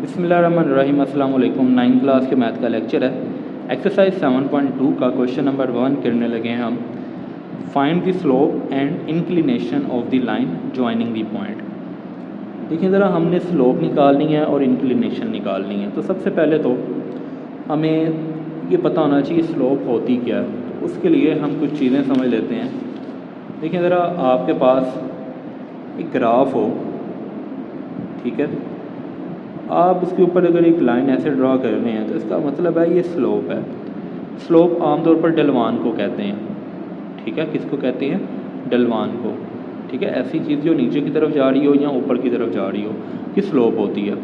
बिस्मिल्लाहिर्रहमानिर्रहीम। अस्सलाम वालेकुम। 9th क्लास के मैथ का लेक्चर है। एक्सरसाइज 7.2 का क्वेश्चन नंबर 1 करने लगे हैं हम। Find the slope and inclination of the line joining the point. देखिए ज़रा, हमने स्लोप निकालनी है और इंक्लिनेशन निकालनी है। तो सबसे पहले तो हमें ये पता होना चाहिए स्लोप होती क्या है। तो उसके लिए हम कुछ चीज़ें समझ लेते हैं। देखिए ज़रा, आपके पास एक ग्राफ हो, ठीक है, आप उसके ऊपर अगर एक लाइन ऐसे ड्रा कर रहे हैं तो इसका मतलब है ये स्लोप है। स्लोप आमतौर पर ढलवान को कहते हैं, ठीक है। किसको कहते हैं? ढलवान को, ठीक है। ऐसी चीज़ जो नीचे की तरफ जा रही हो या ऊपर की तरफ जा रही हो, कि स्लोप होती है।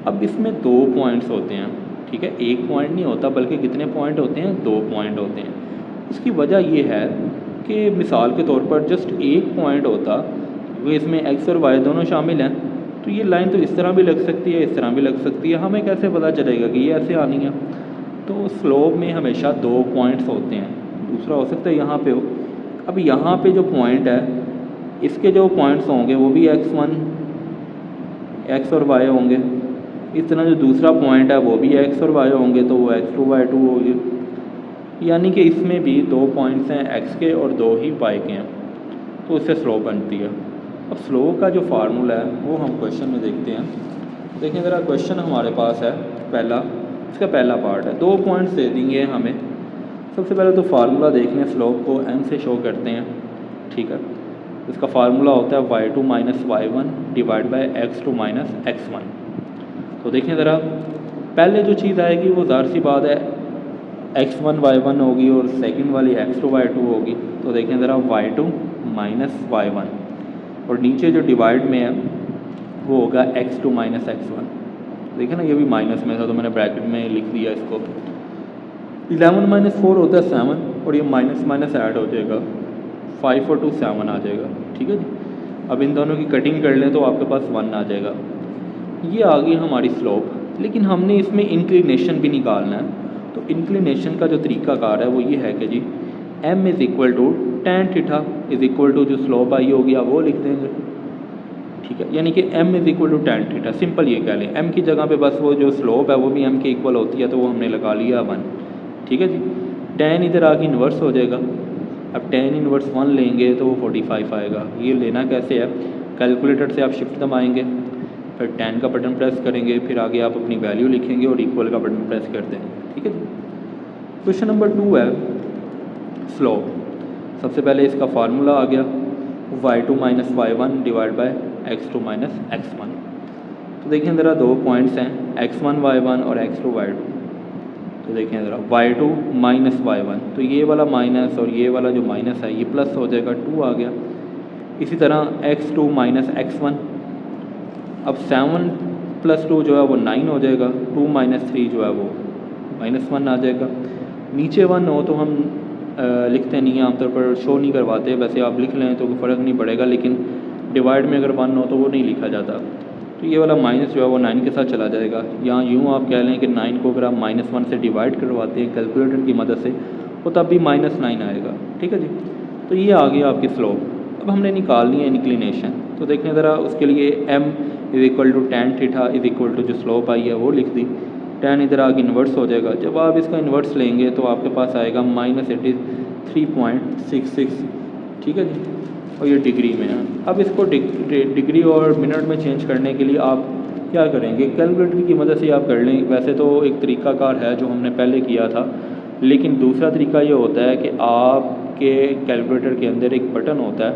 अब इसमें 2 पॉइंट्स होते हैं, ठीक है। एक पॉइंट नहीं होता, बल्कि कितने पॉइंट होते हैं? 2 पॉइंट होते हैं। उसकी वजह ये है कि मिसाल के तौर पर जस्ट एक पॉइंट होता, वो इसमें एक्स और वाई दोनों शामिल हैं, तो ये लाइन तो इस तरह भी लग सकती है, इस तरह भी लग सकती है। हमें कैसे पता चलेगा कि ये ऐसे आनी है? तो स्लोप में हमेशा 2 पॉइंट्स होते हैं। दूसरा हो सकता है यहाँ पे हो। अब यहाँ पे जो पॉइंट है, इसके जो पॉइंट्स होंगे वो भी x1 एक्स और वाई होंगे। इस तरह जो दूसरा पॉइंट है वो भी एक्स और वाई होंगे, तो वो x2 y2 होगी। यानी कि इसमें भी 2 पॉइंट्स हैं x के और 2 ही y के हैं, तो उससे स्लोप बनती है। अब स्लोप का जो फार्मूला है वो हम क्वेश्चन में देखते हैं। देखें ज़रा, क्वेश्चन हमारे पास है पहला, इसका पहला पार्ट है। 2 पॉइंट्स दे देंगे हमें। सबसे पहले तो फार्मूला देख लें, स्लोप को m से शो करते हैं, ठीक है। इसका फार्मूला होता है y2 minus y1 divide by x2 minus x1। तो देखें ज़रा, पहले जो चीज़ आएगी वो ज़ाहिर सी बात है x1 y1 होगी और सेकंड वाली x2 y2 होगी। तो देखें ज़रा, y2 माइनस y1 और नीचे जो डिवाइड में है वो होगा x2 माइनस x1। देखें ना, ये भी माइनस में था तो मैंने ब्रैकेट में लिख दिया इसको। 11 माइनस 4 होता है 7 और ये माइनस माइनस ऐड हो जाएगा, 5 और 2 7 आ जाएगा, ठीक है जी। अब इन दोनों की कटिंग कर लें तो आपके पास 1 आ जाएगा। ये आ गई हमारी स्लोप। लेकिन हमने इसमें इंक्लिनेशन भी निकालना है। तो इंक्लिनेशन का जो तरीकाकार है वो ये है कि जी m is equal to tan theta is equal to जो स्लोप आई होगी आप वो लिख देंगे, ठीक है। यानी कि m is equal to tan theta, simple ये कह लें। m की जगह पे बस वो जो स्लोप है वो भी m के इक्वल होती है, तो वो हमने लगा लिया 1, ठीक है जी। tan इधर आके इन्वर्स हो जाएगा। अब tan इन्वर्स 1 लेंगे तो वो 45 आएगा। ये लेना कैसे है? कैलकुलेटर से आप शिफ्ट दबाएंगे, फिर tan का बटन प्रेस करेंगे, फिर आगे आप अपनी वैल्यू लिखेंगे और इक्वल का बटन प्रेस कर देंगे, ठीक है जी। क्वेश्चन नंबर 2 है स्लोप। सबसे पहले इसका फार्मूला आ गया y2 minus y1 divide by x2 minus x1। तो देखें ज़रा, 2 पॉइंट्स हैं x1 y1 और x2 y2। तो देखें ज़रा, y2 माइनस y1, तो ये वाला माइनस और ये वाला जो माइनस है ये प्लस हो जाएगा, 2 आ गया। इसी तरह x2 माइनस x1। अब 7 प्लस 2 जो है वो 9 हो जाएगा, 2 माइनस 3 जो है वो माइनस 1 आ जाएगा। नीचे 1 हो तो हम लिखते नहीं हैं, आमतौर पर शो नहीं करवाते। वैसे आप लिख लें तो कोई फ़र्क नहीं पड़ेगा, लेकिन डिवाइड में अगर 1 हो तो वो नहीं लिखा जाता। तो ये वाला माइनस जो है वो 9 के साथ चला जाएगा। यहाँ यूँ आप कह लें कि 9 को अगर आप -1 से डिवाइड करवाते हैं कैलकुलेटर की मदद से, तो तब भी -9 आएगा, ठीक है जी। तो ये आ गया आपकी स्लोप। अब हमने निकालनी है इंक्लिनेशन। तो देखें ज़रा, उसके लिए m is equal to tan theta is equal to जो स्लोप आई है वो लिख दी। tan इधर आगे इन्वर्स हो जाएगा। जब आप इसका इन्वर्स लेंगे तो आपके पास आएगा -83.66, ठीक है जी। और ये डिग्री में है। अब इसको डिग्री और मिनट में चेंज करने के लिए आप क्या करेंगे? कैलकुलेटर की मदद से आप कर लें। वैसे तो एक तरीकाकार है जो हमने पहले किया था, लेकिन दूसरा तरीका ये होता है कि आपके कैलकुलेटर के अंदर एक बटन होता है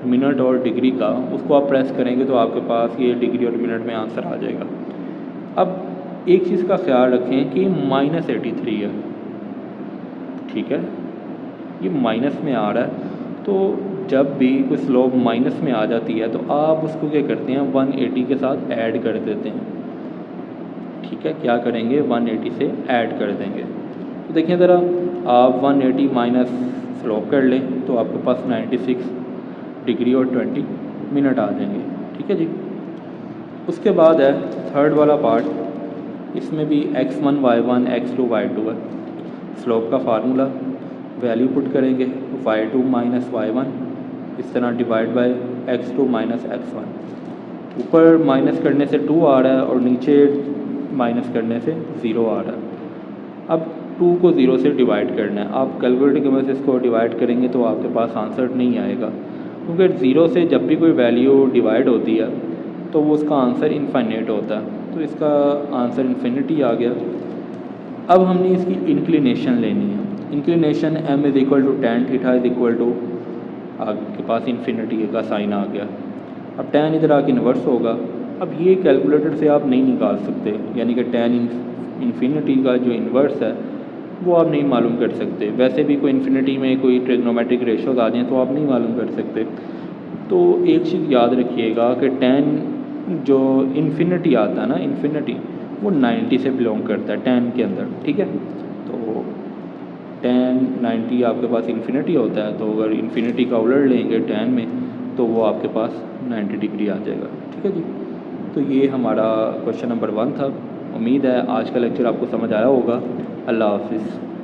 मिनट और डिग्री का, उसको आप प्रेस करेंगे तो आपके पास ये डिग्री और मिनट में आंसर आ जाएगा। अब एक चीज़ का ख्याल रखें कि -83 है, ठीक है, ये माइनस में आ रहा है। तो जब भी कोई स्लोप माइनस में आ जाती है तो आप उसको क्या करते हैं? 180 के साथ ऐड कर देते हैं, ठीक है। क्या करेंगे? 180 से ऐड कर देंगे। तो देखिए ज़रा, आप 180 माइनस स्लोप कर लें तो आपके पास 96 डिग्री और 20 मिनट आ जाएंगे, ठीक है जी। उसके बाद है थर्ड वाला पार्ट। इसमें भी x1 y1 x2 y2 है। स्लोप का फार्मूला वैल्यू पुट करेंगे, y2 माइनस y1 इस तरह divide by x2 minus x1। ऊपर माइनस करने से 2 आ रहा है और नीचे माइनस करने से 0 आ रहा है। अब 2 को 0 से डिवाइड करना है। आप कैलकुलेटर की मदद से इसको डिवाइड करेंगे तो आपके पास आंसर नहीं आएगा, क्योंकि 0 से जब भी कोई वैल्यू डिवाइड होती है तो वो उसका आंसर इनफाइनाइट होता है। तो इसका आंसर इन्फिनिटी आ गया। अब हमने इसकी इंक्लिनेशन लेनी है। Inclination m is equal to tan theta is equal to, आपके पास इन्फिनिटी का साइन आ गया। अब tan इधर आके इन्वर्स होगा। अब ये कैलकुलेटर से आप नहीं निकाल सकते, यानी कि tan इन्फिनिटी का जो इन्वर्स है वो आप नहीं मालूम कर सकते। वैसे भी कोई इन्फिनिटी में कोई ट्रिग्नोमेट्रिक रेशोज आ जाएँ तो आप नहीं मालूम कर सकते। तो एक चीज़ याद रखिएगा कि tan जो इन्फिनिटी आता है ना, इन्फिनिटी वो 90 से बिलोंग करता है tan के अंदर, ठीक है। तो tan 90 आपके पास इन्फिनिटी होता है, तो अगर इन्फिनिटी का उलट लेंगे tan में तो वो आपके पास 90 डिग्री आ जाएगा, ठीक है जी। तो ये हमारा क्वेश्चन नंबर 1 था। उम्मीद है आज का लेक्चर आपको समझ आया होगा। अल्लाह हाफिज़।